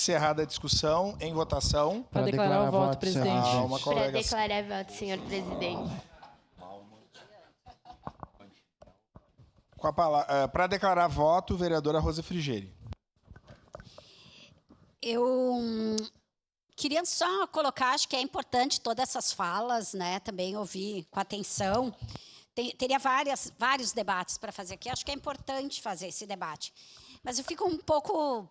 encerrada a discussão, em votação. Para declarar o voto, presidente. Calma, Para colegas. declarar voto, senhor presidente. Para declarar voto, vereadora Rosa Frigieri. Eu queria só colocar, acho que é importante todas essas falas, né? Também ouvir com atenção. Teria vários debates para fazer aqui. Acho que é importante fazer esse debate. Mas eu fico um pouco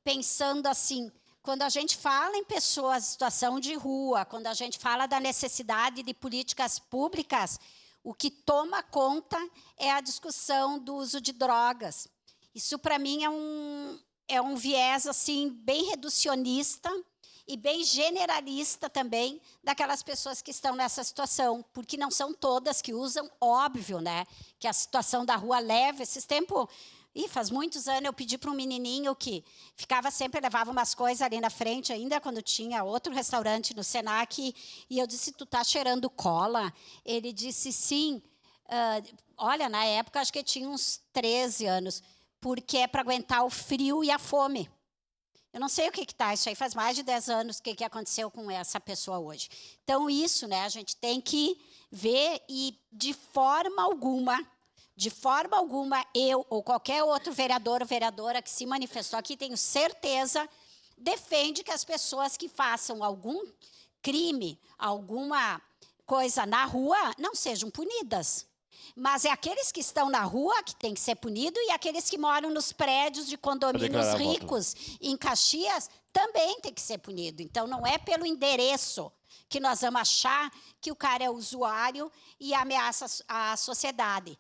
pensando assim, quando a gente fala em pessoas em situação de rua, quando a gente fala da necessidade de políticas públicas, o que toma conta é a discussão do uso de drogas. Isso, para mim, é um viés assim, bem reducionista e bem generalista também daquelas pessoas que estão nessa situação, porque não são todas que usam, óbvio, né? Que a situação da rua leva esses tempos. Faz muitos anos eu pedi para um menininho que ficava sempre, levava umas coisas ali na frente, ainda quando tinha outro restaurante no Senac, e eu disse, tu tá cheirando cola? Ele disse, sim. Olha, na época, acho que eu tinha uns 13 anos, porque é para aguentar o frio e a fome. Eu não sei o que está, isso aí faz mais de 10 anos, o que aconteceu com essa pessoa hoje. Então, isso, né, a gente tem que ver e, de forma alguma, eu ou qualquer outro vereador ou vereadora que se manifestou aqui, tenho certeza, defende que as pessoas que façam algum crime, alguma coisa na rua, não sejam punidas. Mas é aqueles que estão na rua que tem que ser punido e aqueles que moram nos prédios de condomínios ricos em Caxias também tem que ser punido. Então, não é pelo endereço que nós vamos achar que o cara é usuário e ameaça a sociedade.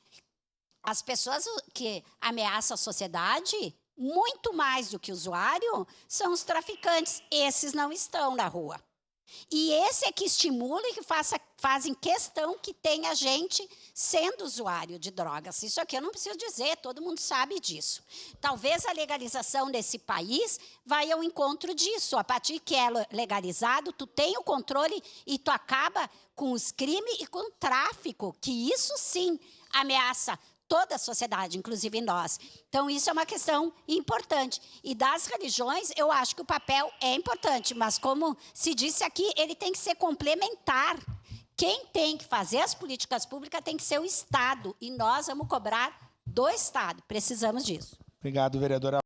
As pessoas que ameaçam a sociedade, muito mais do que usuário, são os traficantes. Esses não estão na rua. E esse é que estimula e que fazem questão que tenha gente sendo usuário de drogas. Isso aqui eu não preciso dizer, todo mundo sabe disso. Talvez a legalização nesse país vai ao encontro disso. A partir que é legalizado, tu tem o controle e tu acaba com os crimes e com o tráfico, que isso sim ameaça toda a sociedade, inclusive nós. Então, isso é uma questão importante. E das religiões, eu acho que o papel é importante, mas como se disse aqui, ele tem que ser complementar. Quem tem que fazer as políticas públicas tem que ser o Estado, e nós vamos cobrar do Estado. Precisamos disso. Obrigado, vereadora.